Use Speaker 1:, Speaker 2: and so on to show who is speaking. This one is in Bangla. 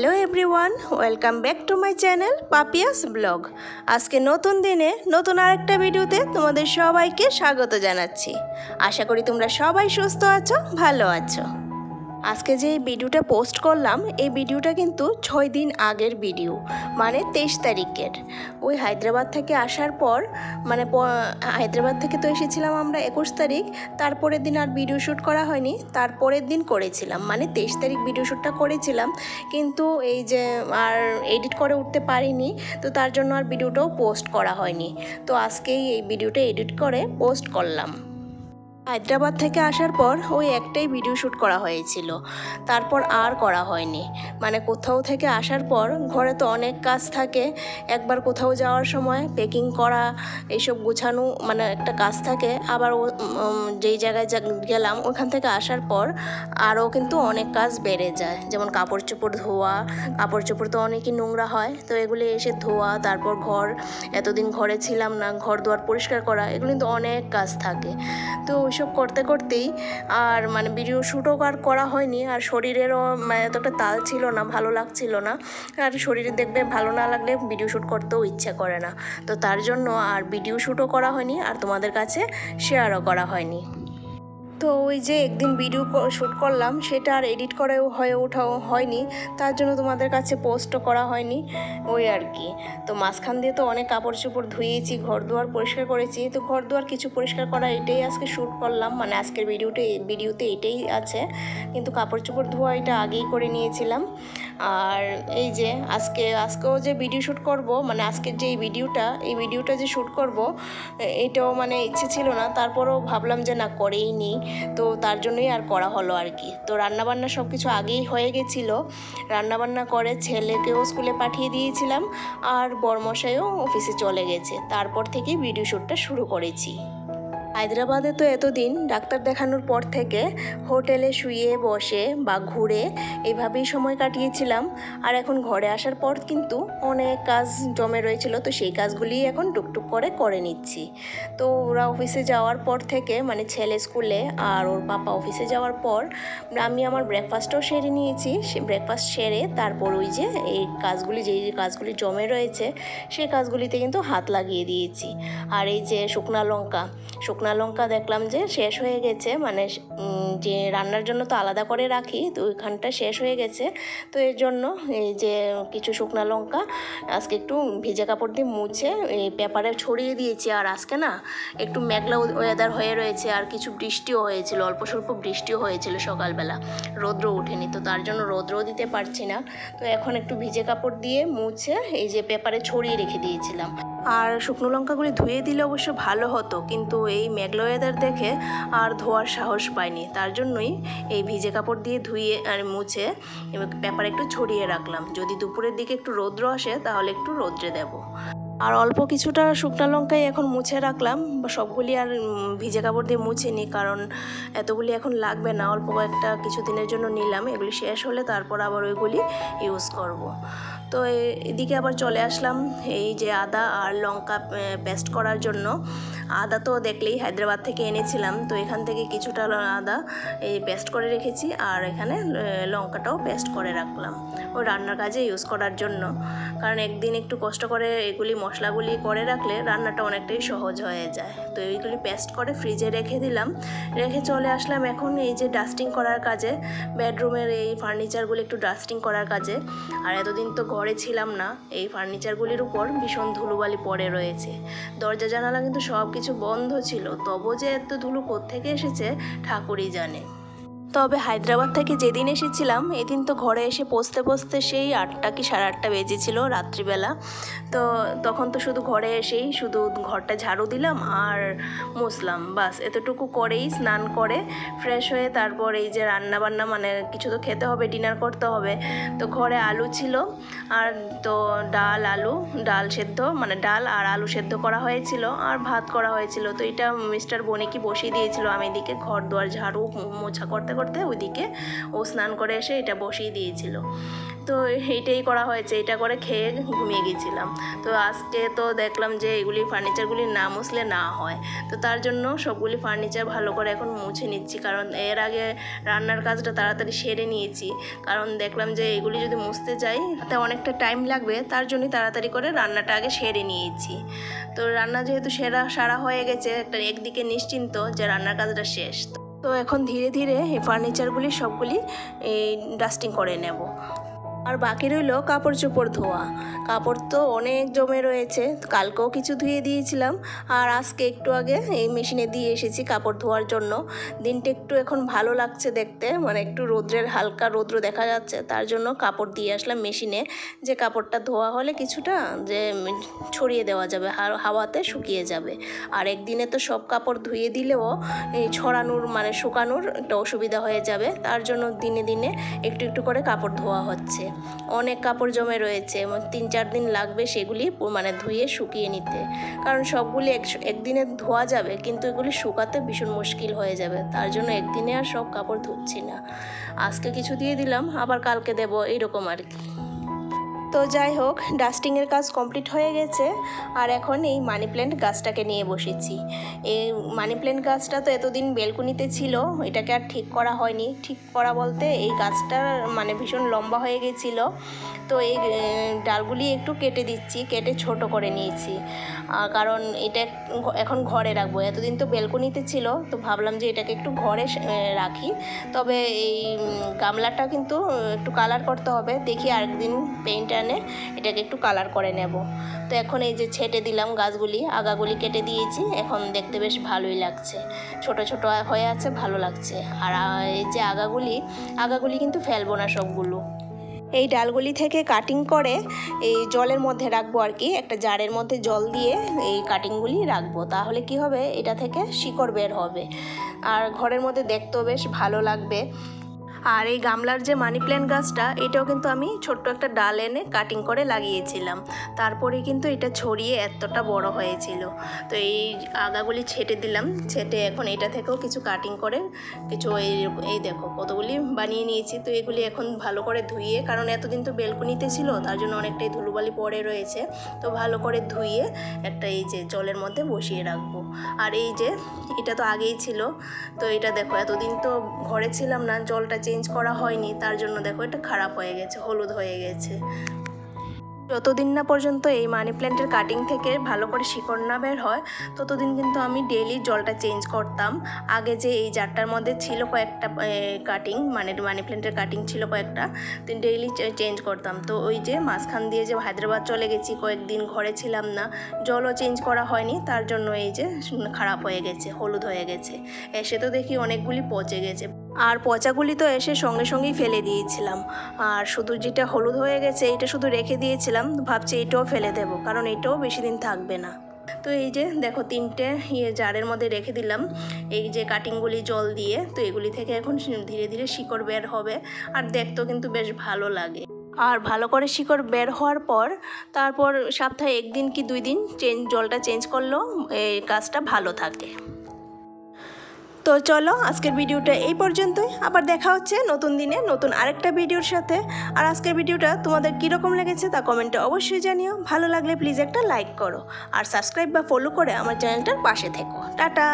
Speaker 1: Hello everyone, welcome back to my channel Papiya's blog. আজকে নতুন দিনে নতুন আরেকটা ভিডিওতে তোমাদের সবাইকে স্বাগত জানাচ্ছি। আশা করি তোমরা সবাই সুস্থ আছো, ভালো আছো। আজকে যে ভিডিওটা পোস্ট করলাম, এই ভিডিওটা কিন্তু 6 দিন আগের ভিডিও, মানে 23 তারিখের। ওই হায়দ্রাবাদ থেকে আসার পর, মানে হায়দ্রাবাদ থেকে তো এসেছিলাম আমরা 21 তারিখ, তারপরের দিন আর ভিডিও শ্যুট করা হয়নি। তারপরের দিন করেছিলাম, মানে 23 তারিখ ভিডিও শ্যুটটা করেছিলাম, কিন্তু এই যে আর এডিট করে উঠতে পারিনি, তো তার জন্য আর ভিডিওটাও পোস্ট করা হয়নি। তো আজকেই এই ভিডিওটা এডিট করে পোস্ট করলাম। হায়দ্রাবাদ থেকে আসার পর ওই একটাই ভিডিও শ্যুট করা হয়েছিল, তারপর আর করা হয়নি। মানে কোথাও থেকে আসার পর ঘরে তো অনেক কাজ থাকে, একবার কোথাও যাওয়ার সময় প্যাকিং করা, এইসব গোছানো, মানে একটা কাজ থাকে। আবার যেই জায়গায় গেলাম ওখান থেকে আসার পর আরও কিন্তু অনেক কাজ বেড়ে যায়, যেমন কাপড় চোপড় ধোয়া। কাপড় চোপড় তো অনেকই নোংরা হয়, তো এগুলি এসে ধোয়া, তারপর ঘর, এতদিন ঘরে ছিলাম না, ঘর দুয়ার পরিষ্কার করা, এগুলি কিন্তু অনেক কাজ থাকে। তো ওইসব করতে করতেই আর মানে ভিডিও শ্যুটও আর করা হয়নি। আর শরীরেরও এতটা তাল ছিল না, ভালো লাগছিল না। আর শরীরে দেখবে ভালো না লাগলে ভিডিও শ্যুট করতেও ইচ্ছে করে না, তো তার জন্য আর ভিডিও শ্যুটও করা হয়নি, আর তোমাদের কাছে শেয়ারও করা হয়নি। তো ওই যে একদিন ভিডিও শ্যুট করলাম, সেটা আর এডিট করেও হয়নি, তার জন্য তোমাদের কাছে পোস্টও করা হয়নি, ওই আর কি। তো মাঝখান দিয়ে তো অনেক কাপড় চোপড় ধুয়েছি, ঘর দুয়ার পরিষ্কার করেছি। তো ঘর দুয়ার কিছু পরিষ্কার করা, এটাই আজকে শ্যুট করলাম, মানে আজকের ভিডিওতে এটাই আছে। কিন্তু কাপড় চোপড় ধোয়া এটা আগেই করে নিয়েছিলাম। আর এই যে আজকেও যে ভিডিও শ্যুট করব, মানে আজকের যে এই ভিডিওটা যে শ্যুট করব, এটাও মানে ইচ্ছে ছিল না, তারপরও ভাবলাম যে না, করেই নিই, তো তার জন্যই আর করা হলো আর কি। তো রান্নাবান্না সব কিছু আগেই হয়ে গেছিলো, রান্নাবান্না করে ছেলেকেও স্কুলে পাঠিয়ে দিয়েছিলাম, আর বরমশাইও অফিসে চলে গেছে। তারপর থেকেই ভিডিও শ্যুটটা শুরু করেছি। হায়দ্রাবাদে তো এতদিন ডাক্তার দেখানোর পর থেকে হোটেলে শুয়ে বসে বা ঘুরে এইভাবেই সময় কাটিয়েছিলাম। আর এখন ঘরে আসার পর কিন্তু অনেক কাজ জমে রয়েছিল, তো সেই কাজগুলি এখন টুকটুক করে নিচ্ছি। তো ওরা অফিসে যাওয়ার পর থেকে, মানে ছেলে স্কুলে আর ওর পাপা অফিসে যাওয়ার পর, আমি আমার ব্রেকফাস্টও সেরে নিয়েছি। সে ব্রেকফাস্ট সেরে তারপর ওই যে এই কাজগুলি, যেই কাজগুলি জমে রয়েছে সেই কাজগুলিতে কিন্তু হাত লাগিয়ে দিয়েছি। আর এই যে শুকনা লঙ্কা দেখলাম যে শেষ হয়ে গেছে, মানে যে রান্নার জন্য তো আলাদা করে রাখি, তো ওইখানটা শেষ হয়ে গেছে। তো এর জন্য এই যে কিছু শুকনা লঙ্কা আজকে একটু ভিজে কাপড় দিয়ে মুছে এই পেপারে ছড়িয়ে দিয়েছি। আর আজকে না একটু মেঘলা ওয়েদার হয়ে রয়েছে, আর কিছু বৃষ্টিও হয়েছিল, অল্প স্বল্প বৃষ্টিও হয়েছিল সকালবেলা, রৌদ্র ওঠেনি, তো তার জন্য রৌদ্রও দিতে পারছি না। তো এখন একটু ভিজে কাপড় দিয়ে মুছে এই যে পেপারে ছড়িয়ে রেখে দিয়েছিলাম। আর শুকনো লঙ্কাগুলি ধুয়ে দিলে অবশ্য ভালো হতো, কিন্তু এই মেঘলা ওয়েদার দেখে আর ধোয়ার সাহস পাইনি, তার জন্যই এই ভিজে কাপড় দিয়ে ধুয়ে আর মুছে পেপারে একটু ছড়িয়ে রাখলাম। যদি দুপুরের দিকে একটু রৌদ্র আসে তাহলে একটু রৌদ্রে দেব। আর অল্প কিছুটা শুকনো লঙ্কাই এখন মুছে রাখলাম, সবগুলি আর ভিজে কাপড় দিয়ে মুছিনি, কারণ এতগুলি এখন লাগবে না, অল্প কয়েকটা কিছুদিনের জন্য নিলাম। এগুলি শেষ হলে তারপর আবার ওইগুলি ইউজ করব। তো এদিকে আবার চলে আসলাম এই যে আদা আর লঙ্কা পেস্ট করার জন্য। আদা তো দেখলেই হায়দ্রাবাদ থেকে এনেছিলাম, তো এখান থেকে কিছুটা আদা এই পেস্ট করে রেখেছি, আর এখানে লঙ্কাটাও পেস্ট করে রাখলাম ওই রান্নার কাজে ইউজ করার জন্য। কারণ একদিন একটু কষ্ট করে এগুলি মশলাগুলি করে রাখলে রান্নাটা অনেকটাই সহজ হয়ে যায়। তো এইগুলি পেস্ট করে ফ্রিজে রেখে দিলাম, রেখে চলে আসলাম এখন এই যে ডাস্টিং করার কাজে, বেডরুমের এই ফার্নিচারগুলি একটু ডাস্টিং করার কাজে। আর এতদিন তো ঘরে ছিলাম না, এই ফার্নিচারগুলির উপর ভীষণ ধুলোবালি পড়ে রয়েছে, দরজা জানালা কিন্তু সব কিছু বন্ধ ছিল, তবু যে এত ধুলো কোত্থেকে এসেছে ঠাকুরই জানে। তবে হায়দ্রাবাদ থেকে যেদিন এসেছিলাম এদিন তো ঘরে এসে পৌঁছতে সেই 8টা কি 8:30 বেজেছিল রাত্রিবেলা। তো তখন তো শুধু ঘরে এসেই শুধু ঘরটা ঝাড়ু দিলাম আর মুছলাম, বাস এতটুকু করেই স্নান করে ফ্রেশ হয়ে তারপর এই যে রান্নাবান্না, মানে কিছু তো খেতে হবে, ডিনার করতে হবে। তো ঘরে আলু ছিল, আর তো ডাল সেদ্ধ, মানে ডাল আর আলু সেদ্ধ করা হয়েছিল, আর ভাত করা হয়েছিল। তো এটা মিস্টার বনিকি বসিয়ে দিয়েছিল, আমি এদিকে ঘর দুয়ার ঝাড়ু মোছা করতে ওইদিকে ও স্নান করে এসে এটা বসিয়ে দিয়েছিল। তো এইটাই করা হয়েছে, এটা করে খেয়ে ঘুমিয়ে গেছিলাম। তো আজকে তো দেখলাম যে এগুলি ফার্নিচারগুলি না মুছলে না হয়, তো তার জন্য সবগুলি ফার্নিচার ভালো করে এখন মুছে নিচ্ছি, কারণ এর আগে রান্নার কাজটা তাড়াতাড়ি সেরে নিয়েছি, কারণ দেখলাম যে এগুলি যদি মুছতে যাই তাতে অনেকটা টাইম লাগবে, তার জন্যই তাড়াতাড়ি করে রান্নাটা আগে সেরে নিয়েছি। তো রান্না যেহেতু সারা হয়ে গেছে, একদিকে নিশ্চিন্ত যে রান্নার কাজটা শেষ। তো এখন ধীরে ধীরে এই ফার্নিচারগুলি সবগুলি ডাস্টিং করে নেব। আর বাকি রইল কাপড় চোপড় ধোয়া। কাপড় তো অনেক জমে রয়েছে, কালকেও কিছু ধুয়ে দিয়েছিলাম, আর আজকে একটু আগে এই মেশিনে দিয়ে এসেছি কাপড় ধোয়ার জন্য। দিনটা একটু এখন ভালো লাগছে দেখতে, মানে একটু রোদ্রের হালকা রৌদ্র দেখা যাচ্ছে, তার জন্য কাপড় দিয়ে আসলাম মেশিনে, যে কাপড়টা ধোয়া হলে কিছুটা যে ছড়িয়ে দেওয়া যাবে, হাওয়াতে শুকিয়ে যাবে। আর একদিনে তো সব কাপড় ধুয়ে দিলেও এই ছড়ানোর মানে শুকানোর একটা অসুবিধা হয়ে যাবে, তার জন্য দিনে দিনে একটু একটু করে কাপড় ধোয়া হচ্ছে। অনেক কাপড় জমে রয়েছে, 3-4 দিন লাগবে সেগুলি মানে ধুয়ে শুকিয়ে নিতে, কারণ সবগুলি একদিনে ধোয়া যাবে, কিন্তু এগুলি শুকাতে ভীষণ মুশকিল হয়ে যাবে, তার জন্য একদিনে আর সব কাপড় ধুচ্ছি না। আজকে কিছু দিয়ে দিলাম, আবার কালকে দেব, এইরকম আর কি। তো যাই হোক, ডাস্টিংয়ের কাজ কমপ্লিট হয়ে গেছে, আর এখন এই মানি প্ল্যান্ট গাছটাকে নিয়ে বসেছি। এই মানি প্ল্যান্ট গাছটা তো এতদিন বেলকুনিতে ছিল, এটাকে আর ঠিক করা হয়নি। ঠিক করা বলতে এই গাছটা মানে ভীষণ লম্বা হয়ে গেছিল, তো এই ডালগুলি একটু কেটে দিচ্ছি, কেটে ছোট করে নিয়েছি, কারণ এটা এখন ঘরে রাখবো। এতদিন তো বেলকুনিতে ছিল, তো ভাবলাম যে এটাকে একটু ঘরে রাখি। তবে এই গামলাটা কিন্তু একটু কালার করতে হবে, দেখি আরেকদিন পেইন্ট এনে এটাকে একটু কালার করে নেব। তো এখন এই যে ছেটে দিলাম গাছগুলি, আগাগুলি কেটে দিয়েছি, এখন দেখতে বেশ ভালোই লাগছে, ছোট ছোট হয়ে আছে, ভালো লাগছে। আর এই যে আগাগুলি কিন্তু ফেলবো না সবগুলো, এই ডালগুলি থেকে কাটিং করে এই জলের মধ্যে রাখবো আর কি, একটা জারের মধ্যে জল দিয়ে এই কাটিংগুলি রাখবো, তাহলে কি হবে, এটা থেকে শিকড় বের হবে, আর ঘরের মধ্যে দেখতেও বেশ ভালো লাগবে। আর এই গামলার যে মানি প্ল্যান্ট গাছটা, এটাও কিন্তু আমি ছোট্ট একটা ডাল এনে কাটিং করে লাগিয়েছিলাম, তারপরে কিন্তু এটা ছড়িয়ে এতটা বড় হয়েছিল। তো এই আগাগুলি ছেটে দিলাম, ছেটে এখন এটা থেকেও কিছু কাটিং করে কিছু এই দেখো কতগুলি বানিয়ে নিয়েছি। তো এগুলি এখন ভালো করে ধুয়ে, কারণ এতদিন তো বেলকুনিতে ছিল, তার জন্য অনেকটাই ধুলোবালি পড়ে রয়েছে, তো ভালো করে ধুয়ে একটা এই যে জলের মধ্যে বসিয়ে রাখবো। আর এই যে এটা তো আগেই ছিল, তো এটা দেখো এতদিন তো ঘরে ছিলাম না, জলটা চেঞ্জ করা হয়নি, তার জন্য দেখো এটা খারাপ হয়ে গেছে, হলুদ হয়ে গেছে। যতদিন না পর্যন্ত এই মানি প্ল্যান্টের কাটিং থেকে ভালো করে শিকড় না বের হয়, ততদিন কিন্তু আমি ডেইলি জলটা চেঞ্জ করতাম। আগে যে এই জারটার মধ্যে ছিল কয়েকটা কাটিং, মানে মানি প্ল্যান্টের কাটিং ছিল কয়েকটা, তো ডেইলি চেঞ্জ করতাম। তো ওই যে মাঝখান দিয়ে যে হায়দ্রাবাদ চলে গেছি, কয়েকদিন ঘরে ছিলাম না, জলও চেঞ্জ করা হয়নি, তার জন্য এই যে খারাপ হয়ে গেছে, হলুদ হয়ে গেছে। এসে তো দেখি অনেকগুলি পচে গেছে, আর পচাগুলি তো এসে সঙ্গে সঙ্গেই ফেলে দিয়েছিলাম, আর শুধু যেটা হলুদ হয়ে গেছে এটা শুধু রেখে দিয়েছিলাম, ভাবছি এটাও ফেলে দেব, কারণ এটাও বেশি দিন থাকবে না। তো এই যে দেখো 3টে জারের মধ্যে রেখে দিলাম এই যে কাটিংগুলি জল দিয়ে, তো এগুলি থেকে এখন ধীরে ধীরে শিকড় বের হবে, আর দেখতেও কিন্তু বেশ ভালো লাগে। আর ভালো করে শিকড় বের হওয়ার পর তারপর সপ্তাহে 1 দিন কি 2 দিন জলটা চেঞ্জ করলেও এই গাছটা ভালো থাকে। তো চলো আজকের ভিডিওটা এই পর্যন্তই, আবার দেখা হচ্ছে নতুন দিনে নতুন আরেকটা ভিডিওর সাথে। আর আজকের ভিডিওটা তোমাদের কীরকম লেগেছে তা কমেন্টে অবশ্যই জানিও, ভালো লাগলে প্লিজ একটা লাইক করো, আর সাবস্ক্রাইব বা ফলো করে আমার চ্যানেলটার পাশে থেকো। টাটা।